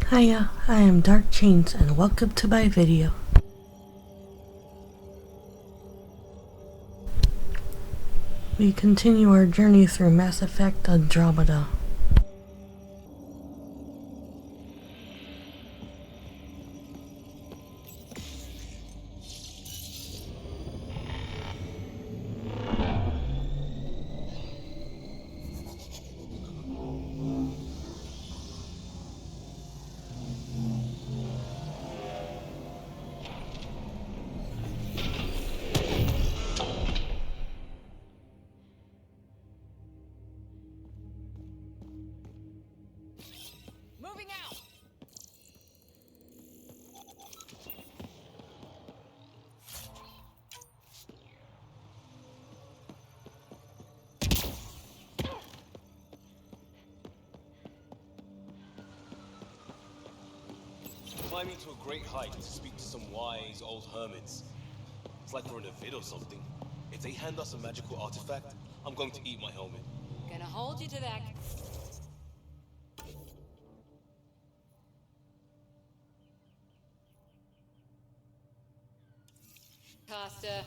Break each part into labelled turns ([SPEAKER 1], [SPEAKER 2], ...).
[SPEAKER 1] Hiya, I am Dark Chains and welcome to my video. We continue our journey through Mass Effect Andromeda.
[SPEAKER 2] Moving out!
[SPEAKER 3] Climbing to a great height to speak to some wise old hermits. It's like we're in a vid or something. If they hand us a magical artifact, I'm going to eat my helmet.
[SPEAKER 2] Gonna hold you to that. Costa.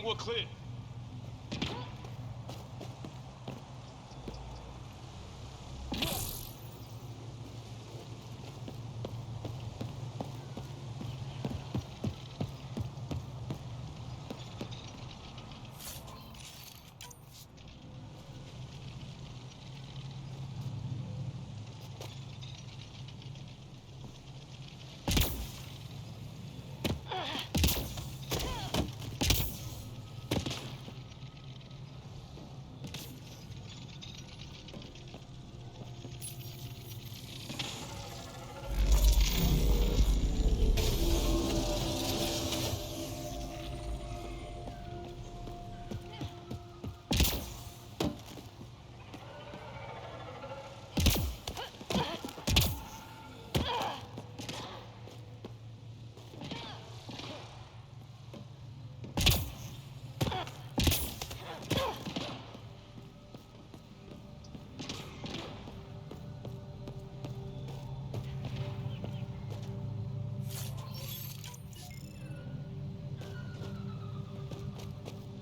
[SPEAKER 3] think we're clear.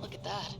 [SPEAKER 2] Look at that.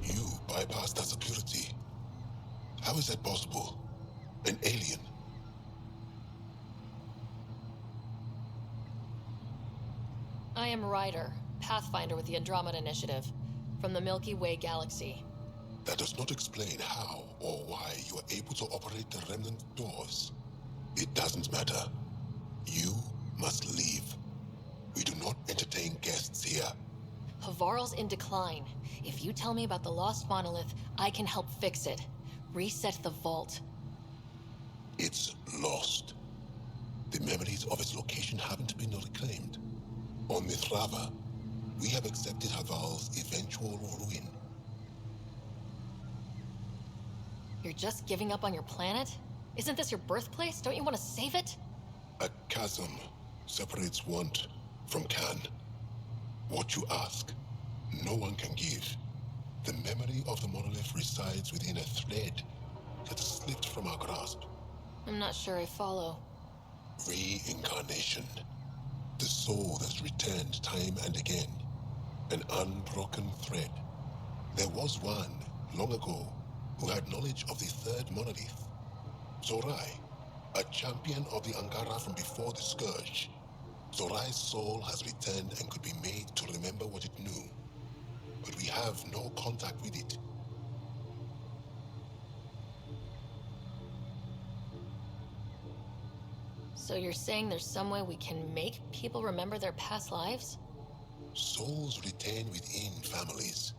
[SPEAKER 4] You bypassed that security. How is that possible? An alien?
[SPEAKER 2] I am Ryder, Pathfinder with the Andromeda Initiative, from the Milky Way galaxy.
[SPEAKER 4] That does not explain how or why you are able to operate the remnant doors. It doesn't matter. You must leave. We do not entertain guests here.
[SPEAKER 2] Havarl's in decline. If you tell me about the lost monolith, I can help fix it. Reset the vault.
[SPEAKER 4] It's lost. The memories of its location haven't been reclaimed. On Mithrava, we have accepted Havarl's eventual ruin.
[SPEAKER 2] You're just giving up on your planet? Isn't this your birthplace? Don't you want to save it?
[SPEAKER 4] A chasm separates want from can. What you ask, no one can give. The memory of the monolith resides within a thread that slipped from our grasp.
[SPEAKER 2] I'm not sure I follow.
[SPEAKER 4] Reincarnation. The soul that's returned time and again. An unbroken thread. There was one, long ago, who had knowledge of the third monolith. Zorai, a champion of the Angara from before the Scourge. Zorai's soul has returned and could be made to remember what it knew. But we have no contact with it.
[SPEAKER 2] So you're saying there's some way we can make people remember their past lives?
[SPEAKER 4] Souls retain within families.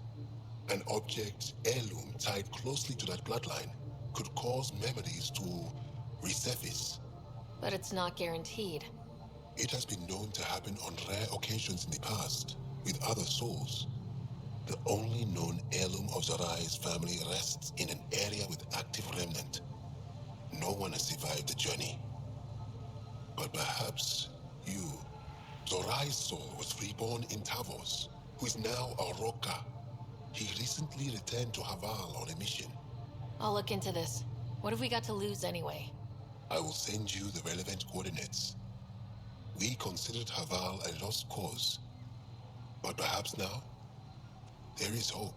[SPEAKER 4] An object, heirloom, tied closely to that bloodline could cause memories to resurface.
[SPEAKER 2] But it's not guaranteed.
[SPEAKER 4] It has been known to happen on rare occasions in the past, with other souls. The only known heirloom of Zarai's family rests in an area with active remnant. No survived the journey. But perhaps you, Zorai's soul, was reborn in Tavos, who is now a Roka. He recently returned to Havarl on a mission.
[SPEAKER 2] I'll look into this. What have we got to lose anyway?
[SPEAKER 4] I will send you the relevant coordinates. We considered Havarl a lost cause, but perhaps now, there is hope.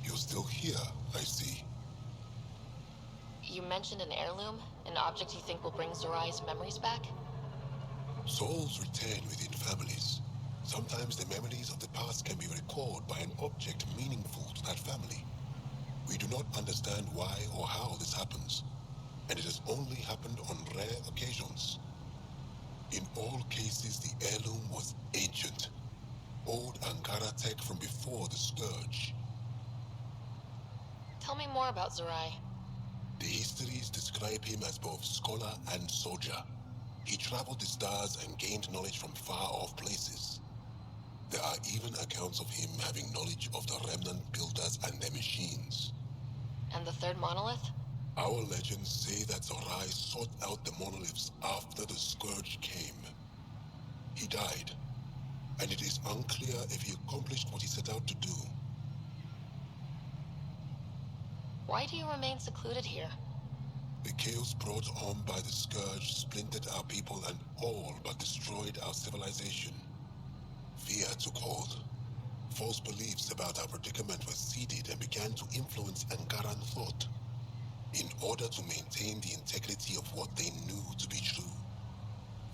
[SPEAKER 4] You're still here, I see.
[SPEAKER 2] You mentioned an heirloom? An object you think will bring Zorai's memories back?
[SPEAKER 4] Souls return within families. Sometimes the memories of the past can be recalled by an object meaningful to that family. We do not understand why or how this happens, and it has only happened on rare occasions. In all cases, the heirloom was ancient. Old Ankara tech from before the Scourge.
[SPEAKER 2] Tell me more about Zorai.
[SPEAKER 4] The histories describe him as both scholar and soldier. He traveled the stars and gained knowledge from far-off places. There are even accounts of him having knowledge of the remnant builders and their machines.
[SPEAKER 2] And the third monolith?
[SPEAKER 4] Our legends say that Zorai sought out the monoliths after the Scourge came. He died, and it is unclear if he accomplished what he set out to do.
[SPEAKER 2] Why do you remain secluded here?
[SPEAKER 4] The chaos brought on by the Scourge splintered our people and all but destroyed our civilization. Fear took hold. False beliefs about our predicament were seeded and began to influence Ankaran thought. In order to maintain the integrity of what they knew to be true,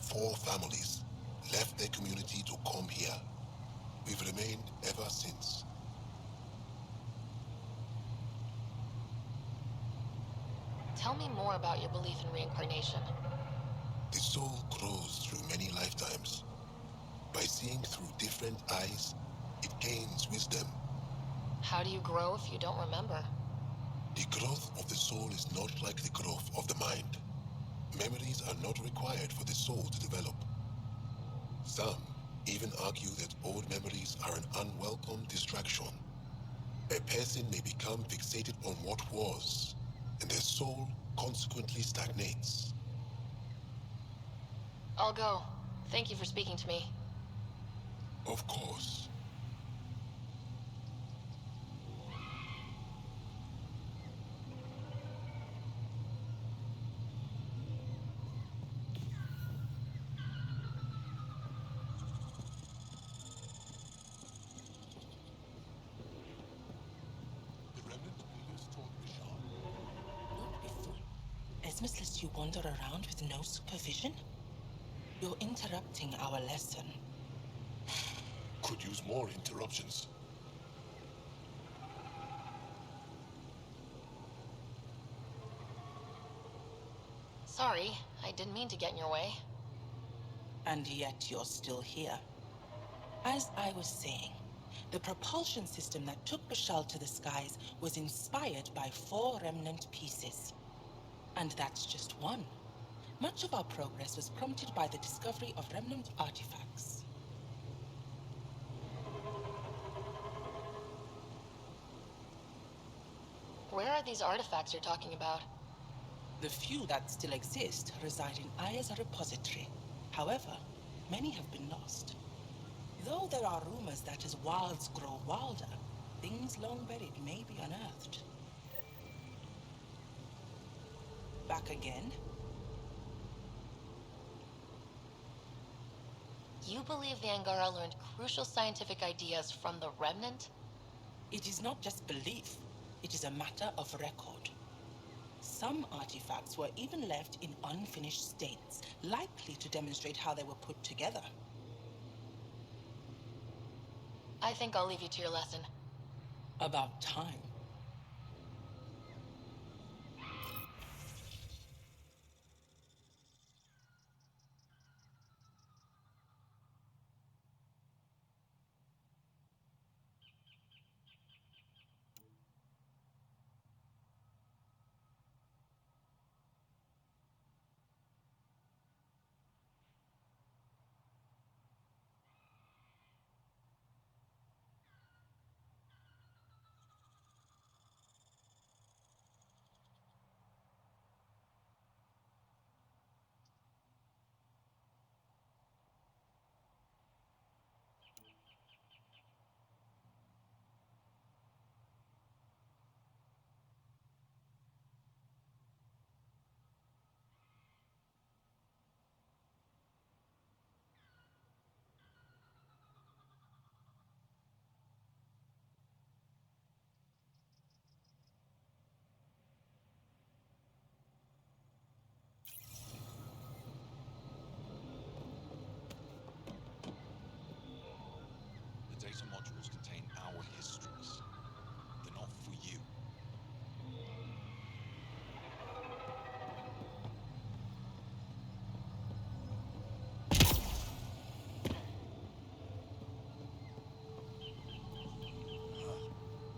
[SPEAKER 4] 4 families left their community to come here. We've remained ever since.
[SPEAKER 2] Tell me more about your belief in reincarnation.
[SPEAKER 4] The soul grows through many lifetimes. By seeing through different eyes, it gains wisdom.
[SPEAKER 2] How do you grow if you don't remember?
[SPEAKER 4] The growth of the soul is not like the growth of the mind. Memories are not required for the soul to develop. Some even argue that old memories are an unwelcome distraction. A person may become fixated on what was, and their soul consequently stagnates.
[SPEAKER 2] I'll go. Thank you for speaking to me.
[SPEAKER 4] Of course. The remnant leaders taught Bishar.
[SPEAKER 5] Don't be fooled. Esmus lets you wander around with no supervision? You're interrupting our lesson.
[SPEAKER 4] Could use more interruptions.
[SPEAKER 2] Sorry, I didn't mean to get in your way.
[SPEAKER 5] And yet you're still here. As I was saying, the propulsion system that took Bashal to the skies was inspired by 4 remnant pieces. And that's just one. Much of our progress was prompted by the discovery of remnant artifacts.
[SPEAKER 2] Where are these artifacts you're talking about?
[SPEAKER 5] The few that still exist reside in Aya's repository. However, many have been lost. Though there are rumors that as wilds grow wilder, things long buried may be unearthed. Back again?
[SPEAKER 2] You believe the Angara learned crucial scientific ideas from the Remnant?
[SPEAKER 5] It is not just belief, it is a matter of record. Some artifacts were even left in unfinished states, likely to demonstrate how they were put together.
[SPEAKER 2] I think I'll leave you to your lesson.
[SPEAKER 5] About time.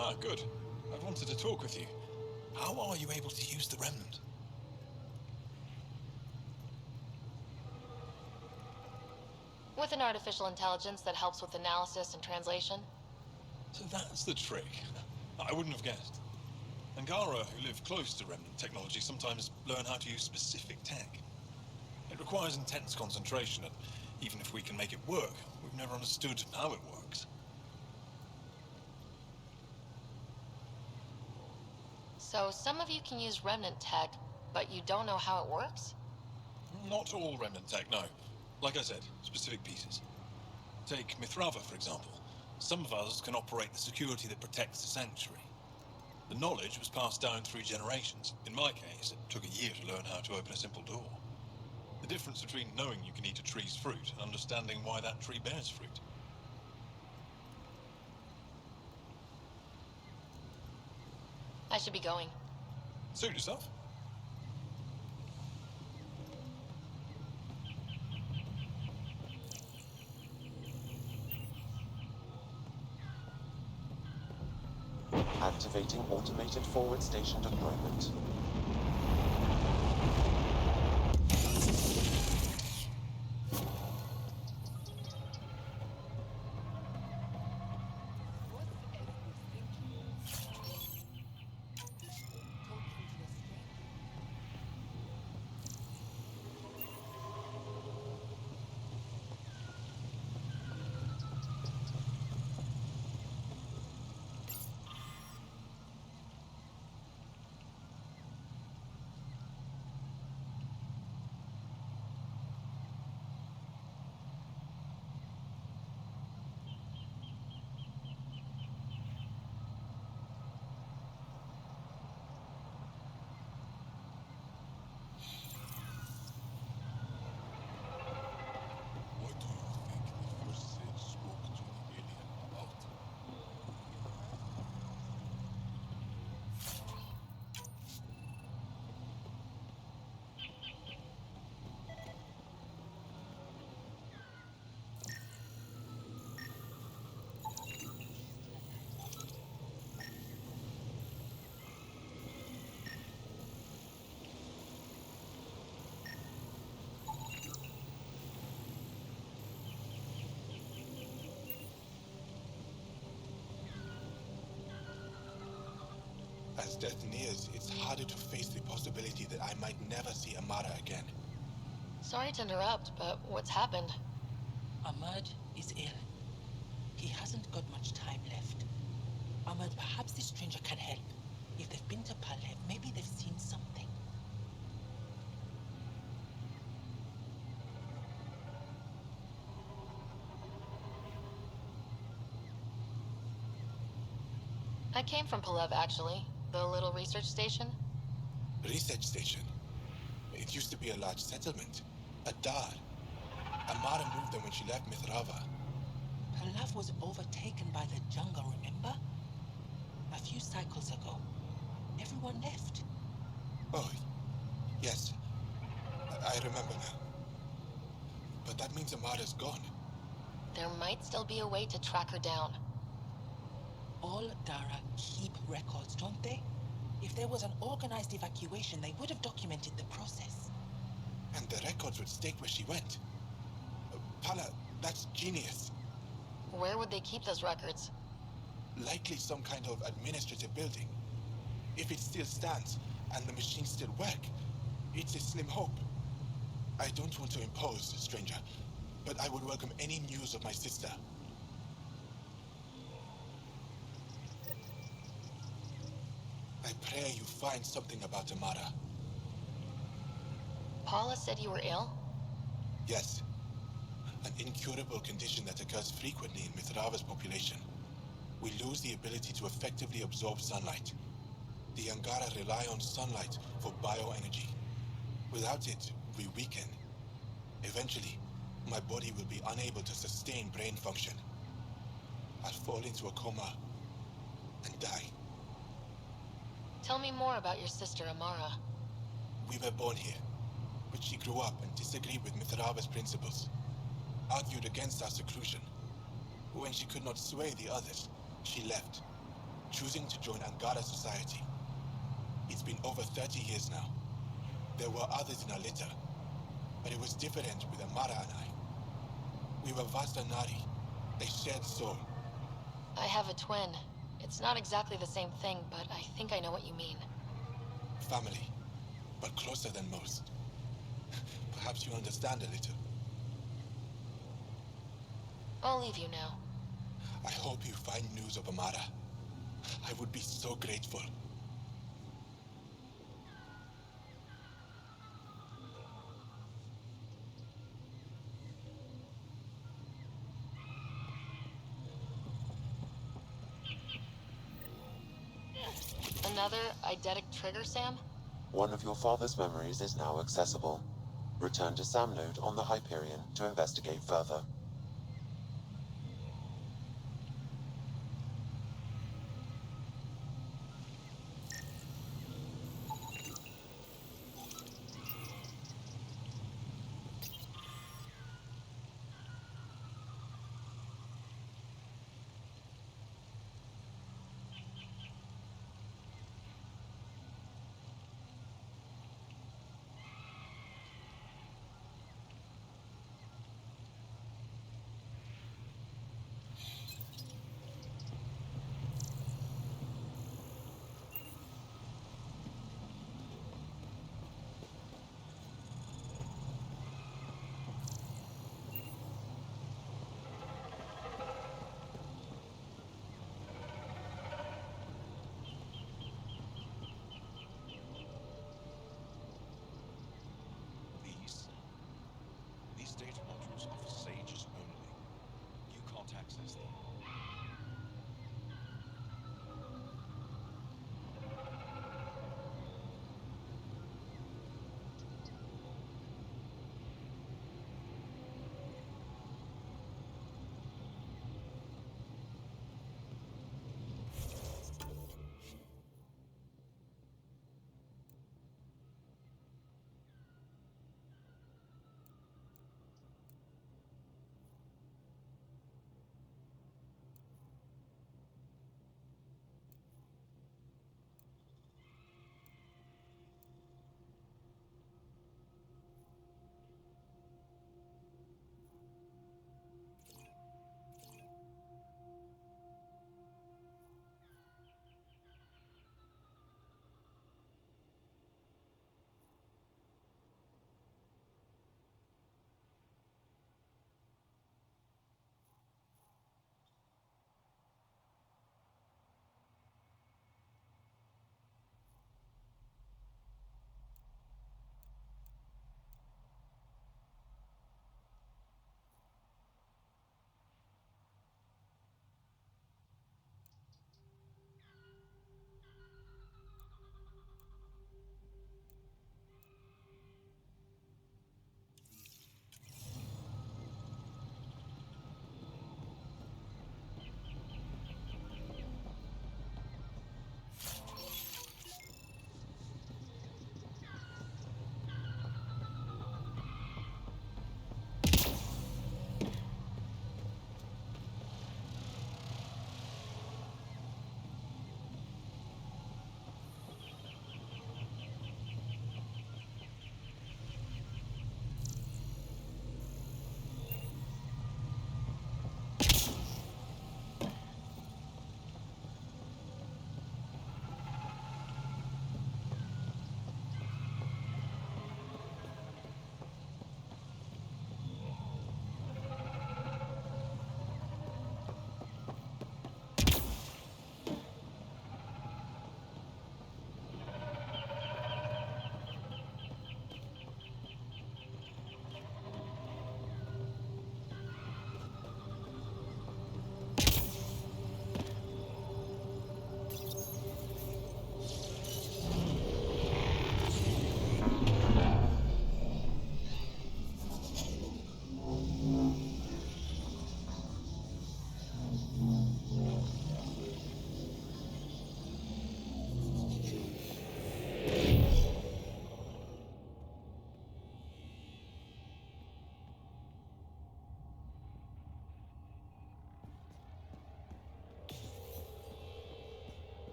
[SPEAKER 6] Ah, good. I wanted to talk with you. How are you able to use the remnant?
[SPEAKER 2] With an artificial intelligence that helps with analysis and translation.
[SPEAKER 6] So that's the trick. I wouldn't have guessed. Angara, who live close to remnant technology, sometimes learn how to use specific tech. It requires intense concentration, and even if we can make it work, we've never understood how it works.
[SPEAKER 2] So some of you can use remnant tech, but you don't know how it works?
[SPEAKER 6] Not all remnant tech, no. Like I said, specific pieces. Take Mithrava, for example. Some of us can operate the security that protects the sanctuary. The knowledge was passed down through generations. In my case, it took a year to learn how to open a simple door. The difference between knowing you can eat a tree's fruit and understanding why that tree bears fruit.
[SPEAKER 2] I should be going.
[SPEAKER 6] Suit yourself.
[SPEAKER 7] Activating automated forward station deployment.
[SPEAKER 4] What do you think the first sage spoke to the alien about? As death nears, it's harder to face the possibility that I might never see Amara again.
[SPEAKER 2] Sorry to interrupt, but what's happened?
[SPEAKER 5] Ahmad is ill. He hasn't got much time left. Ahmad, perhaps this stranger can help. If they've been to Palev, maybe they've seen something.
[SPEAKER 2] I came from Palev, actually. The little research station.
[SPEAKER 4] Research station. It used to be a large settlement. A dar. Amara moved them when she left Mithrava.
[SPEAKER 5] Palev was overtaken by the jungle, remember? A few cycles ago. Everyone left.
[SPEAKER 4] Oh, yes. I remember now. But that means Amara's gone.
[SPEAKER 2] There might still be a way to track her down.
[SPEAKER 5] All Dara keep records, don't they? If there was an organized evacuation, they would have documented the process.
[SPEAKER 4] And the records would state where she went. Pala, that's genius.
[SPEAKER 2] Where would they keep those records?
[SPEAKER 4] Likely some kind of administrative building. If it still stands, and the machines still work, it's a slim hope. I don't want to impose, stranger, but I would welcome any news of my sister. I pray you find something about Amara.
[SPEAKER 2] Paula said you were ill?
[SPEAKER 4] Yes. An incurable condition that occurs frequently in Mithrava's population. We lose the ability to effectively absorb sunlight. The Angara rely on sunlight for bioenergy. Without it, we weaken. Eventually, my body will be unable to sustain brain function. I'll fall into a coma and die.
[SPEAKER 2] Tell me more about your sister, Amara.
[SPEAKER 4] We were born here, but she grew up and disagreed with Mithrava's principles. Argued against our seclusion. When she could not sway the others, she left.
[SPEAKER 8] choosing to join Angara society. It's been over 30 years now. There were others in our litter, but it was different with Amara and I. We were Vasta Nari, a shared soul.
[SPEAKER 2] I have a twin. It's not exactly the same thing, but I think I know what you mean.
[SPEAKER 8] Family, but closer than most. Perhaps you understand a little.
[SPEAKER 2] I'll leave you now.
[SPEAKER 8] I hope you find news of Amara. I would be so grateful.
[SPEAKER 2] Another eidetic trigger, Sam?
[SPEAKER 7] One of your father's memories is now accessible. Return to Sam Node on the Hyperion to investigate further.
[SPEAKER 6] These data modules are for sages only. You can't access them.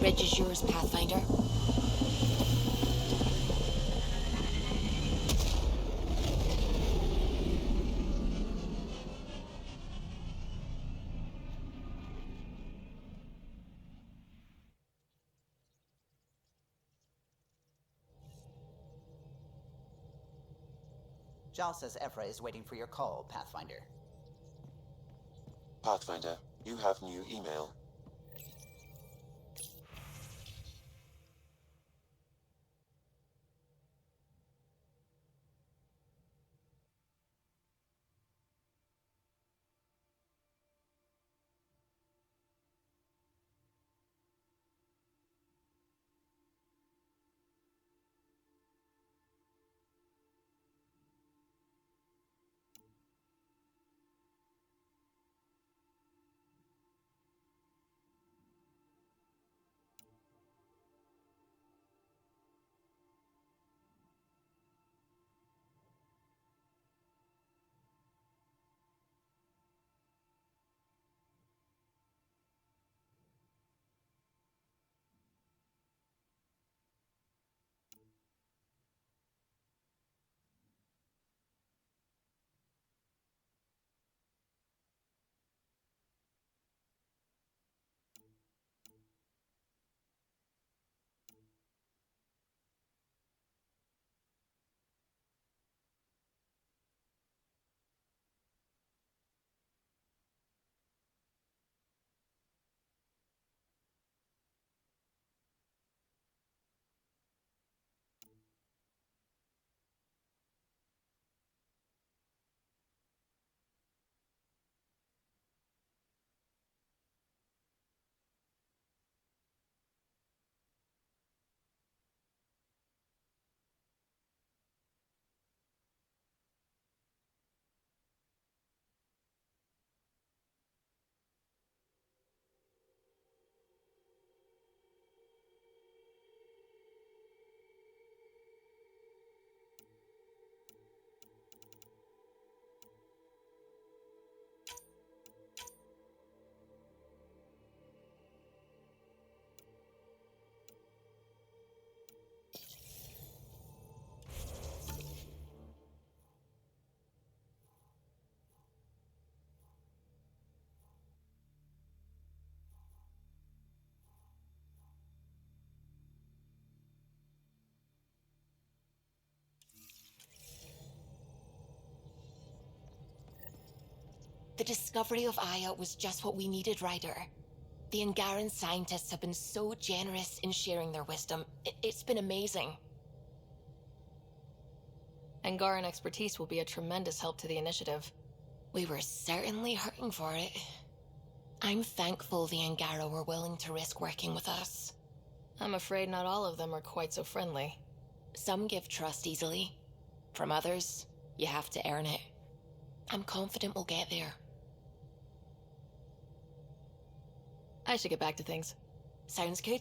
[SPEAKER 2] bridge is yours, Pathfinder.
[SPEAKER 9] Zhao says Evra is waiting for your call, Pathfinder.
[SPEAKER 7] Pathfinder, you have new email.
[SPEAKER 2] The discovery of Aya was just what we needed, Ryder. The Angaran scientists have been so generous in sharing their wisdom. It's been amazing. Angaran expertise will be a tremendous help to the initiative. We were certainly hurting for it. I'm thankful the Angara were willing to risk working with us. I'm afraid not all of them are quite so friendly. Some give trust easily. From others, you have to earn it. I'm confident we'll get there. I should get back to things. Sounds good.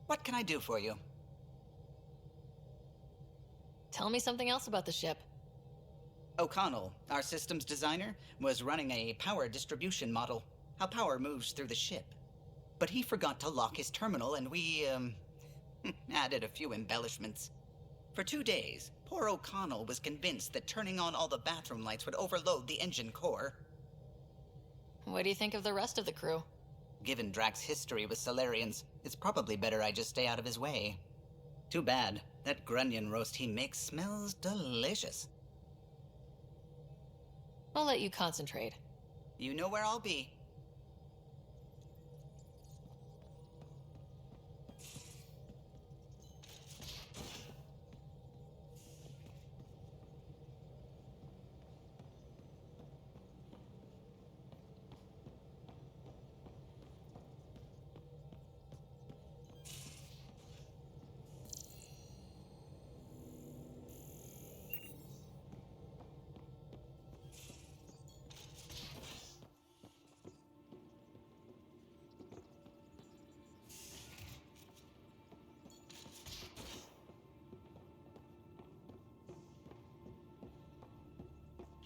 [SPEAKER 9] What can I do for you?
[SPEAKER 2] Tell me something else about the ship.
[SPEAKER 9] O'Connell, our systems designer, was running a power distribution model, how power moves through the ship. But he forgot to lock his terminal and we, added a few embellishments. For 2 days, poor O'Connell was convinced that turning on all the bathroom lights would overload the engine core.
[SPEAKER 2] What do you think of the rest of the crew?
[SPEAKER 9] Given Drax's history with Solarians, it's probably better I just stay out of his way. Too bad. That grunion roast he makes smells delicious.
[SPEAKER 2] I'll let you concentrate.
[SPEAKER 9] You know where I'll be.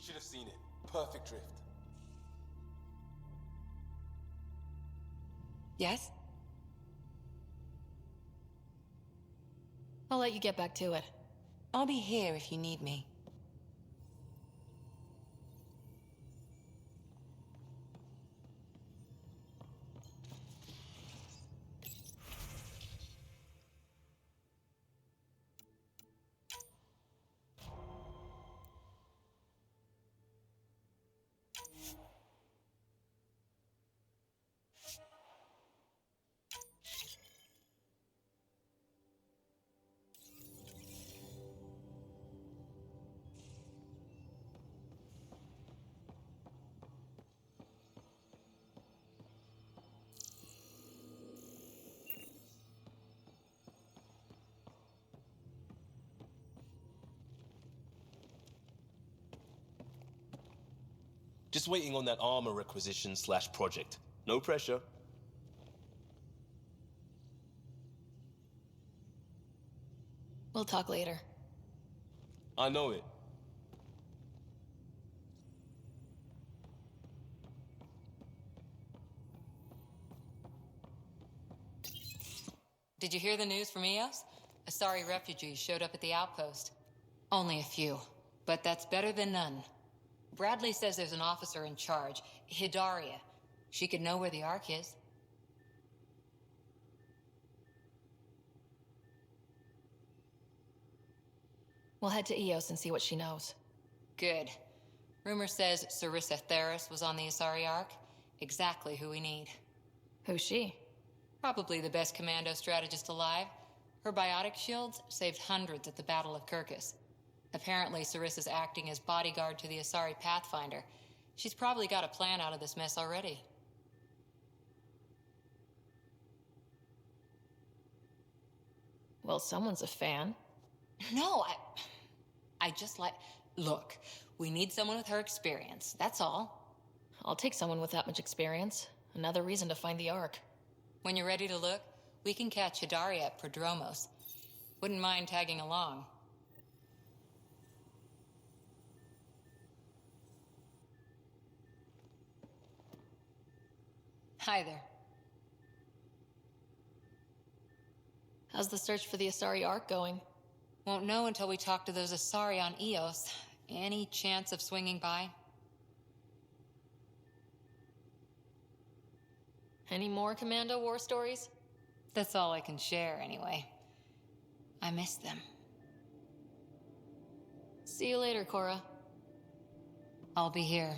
[SPEAKER 3] should have seen it. Perfect drift.
[SPEAKER 2] Yes? I'll let you get back to it. I'll be here if you need me.
[SPEAKER 3] Just waiting on that armor requisition / project. No pressure.
[SPEAKER 2] We'll talk later.
[SPEAKER 3] I know it.
[SPEAKER 2] Did you hear the news from Eos? Asari refugees showed up at the outpost. Only a few, but that's better than none. Bradley says there's an officer in charge, Hidaria. She could know where the Ark is. We'll head to Eos and see what she knows. Good. Rumor says Sarissa Theris was on the Asari Ark. Exactly who we need. Who's she? Probably the best commando strategist alive. Her biotic shields saved hundreds at the Battle of Kirkus. Apparently, Sarissa's acting as bodyguard to the Asari Pathfinder. She's probably got a plan out of this mess already. Well, someone's a fan. No, I just like... Look, we need someone with her experience, that's all. I'll take someone with that much experience. Another reason to find the Ark. When you're ready to look, we can catch Hidaria at Prodromos. Wouldn't mind tagging along. Hi there. How's the search for the Asari Ark going? Won't know until we talk to those Asari on Eos. Any chance of swinging by? Any more Commando war stories? That's all I can share, anyway. I miss them. See you later, Cora. I'll be here.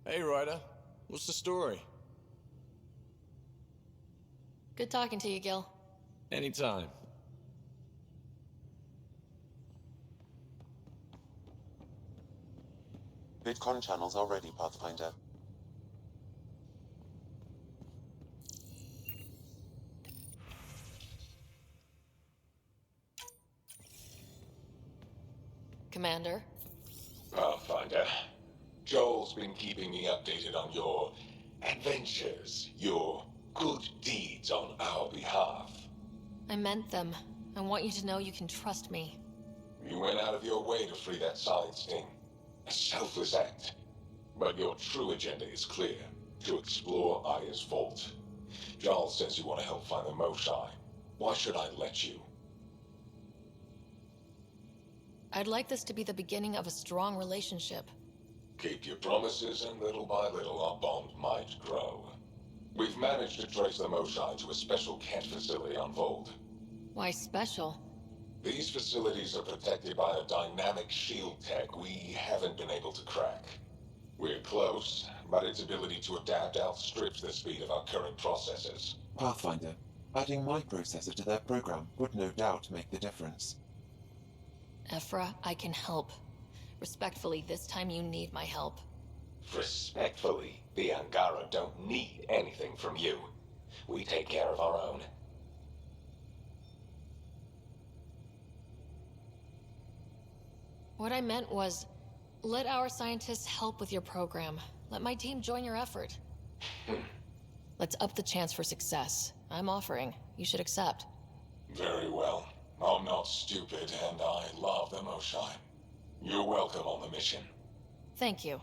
[SPEAKER 10] Hey, Ryder. What's the story?
[SPEAKER 2] Good talking to you, Gil.
[SPEAKER 10] Anytime.
[SPEAKER 7] Bitcon channels are ready, Pathfinder.
[SPEAKER 2] Commander.
[SPEAKER 11] Pathfinder, Joel's been keeping me updated on your adventures, your good deeds on our behalf.
[SPEAKER 2] I meant them. I want you to know you can trust me.
[SPEAKER 11] You went out of your way to free that side sting. A selfless act. But your true agenda is clear. To explore Aya's vault. Joel says you want to help find the Mosai. Why should I let you?
[SPEAKER 2] I'd like this to be the beginning of a strong relationship.
[SPEAKER 11] Keep your promises, and little by little our bond might grow. We've managed to trace the Mosai to a special Kent facility on Vold.
[SPEAKER 2] Why special?
[SPEAKER 11] These facilities are protected by a dynamic shield tech we haven't been able to crack. We're close, but its ability to adapt outstrips the speed of our current processors.
[SPEAKER 10] Pathfinder,
[SPEAKER 7] Adding my processor to their program would no doubt make the difference.
[SPEAKER 2] Ephra, I can help. Respectfully, this time you need my help.
[SPEAKER 11] Respectfully, the Angara don't need anything from you. We take care of our own.
[SPEAKER 2] What I meant was, let our scientists help with your program. Let my team join your effort. Let's up the chance for success. I'm offering. You should accept.
[SPEAKER 11] Very well. I'm not stupid, and I love the Moshai. You're welcome on the mission.
[SPEAKER 2] Thank you.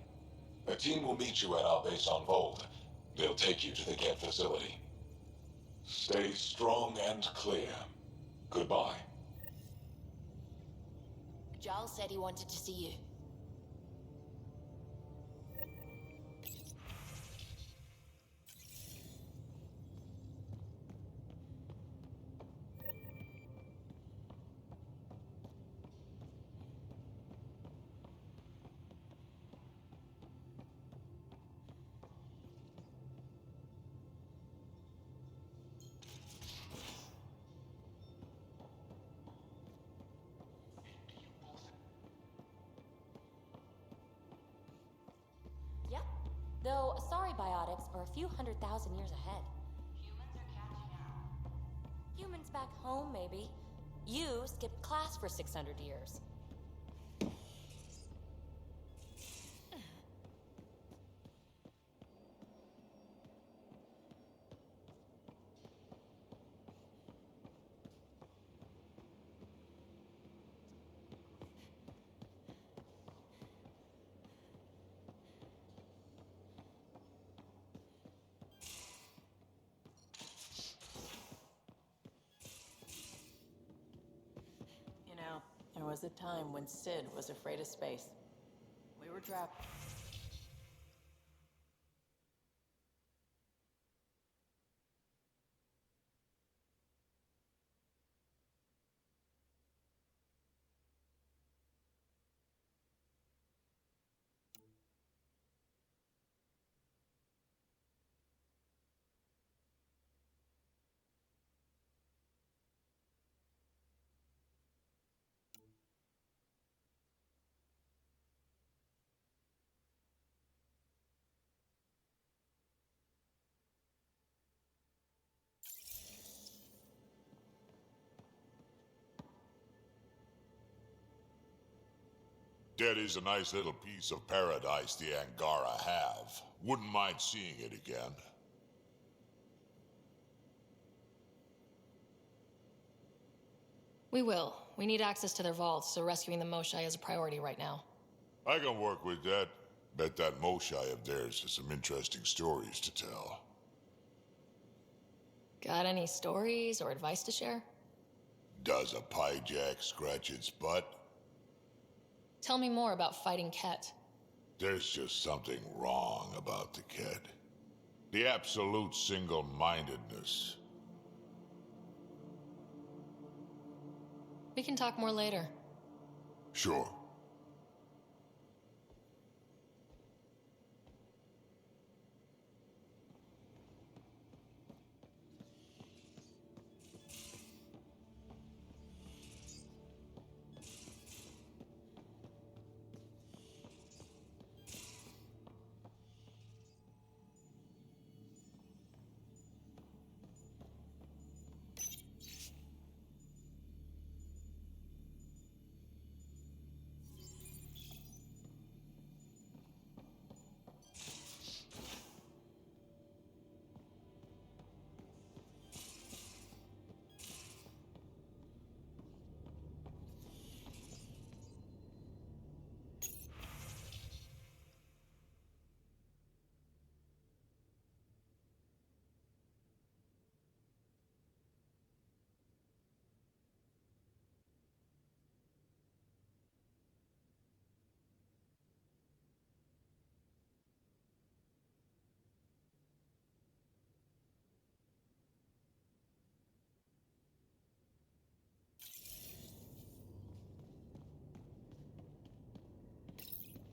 [SPEAKER 11] A team will meet you at our base on Vold. They'll take you to the Kett facility. Stay strong and clear. Goodbye.
[SPEAKER 2] Giles said he wanted to see you.
[SPEAKER 12] Yep. Though sorry biotics are a few 100,000 years ahead. Humans are catching up. Humans back home, maybe. You skipped class for 600 years.
[SPEAKER 5] You know, there was a time when Sid was afraid of space. We were trapped.
[SPEAKER 13] That is a nice little piece of paradise the Angara have. Wouldn't mind seeing it again.
[SPEAKER 2] We will. We need access to their vaults, so rescuing the Moshai is a priority right now.
[SPEAKER 13] I can work with that. Bet that Moshai of theirs has some interesting stories to tell.
[SPEAKER 2] Got any stories or advice to share?
[SPEAKER 13] Does a pyjak scratch its butt?
[SPEAKER 2] Tell me more about fighting Kett.
[SPEAKER 13] There's just something wrong about the kid. The absolute single-mindedness.
[SPEAKER 2] We can talk more later.
[SPEAKER 13] Sure.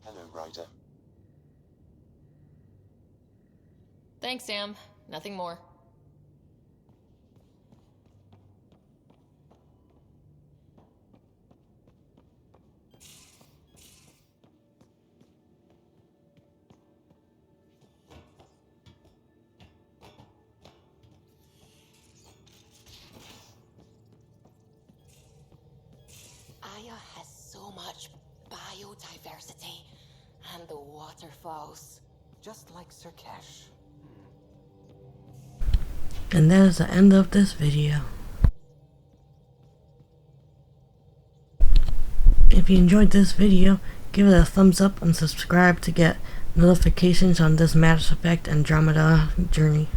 [SPEAKER 7] Hello, Ryder.
[SPEAKER 2] Thanks, Sam. Nothing more. Gaia has so much biodiversity, and the waterfalls.
[SPEAKER 14] Just like Sirkesh.
[SPEAKER 1] And that is the end of this video. If you enjoyed this video, give it a thumbs up and subscribe to get notifications on this Mass Effect Andromeda journey.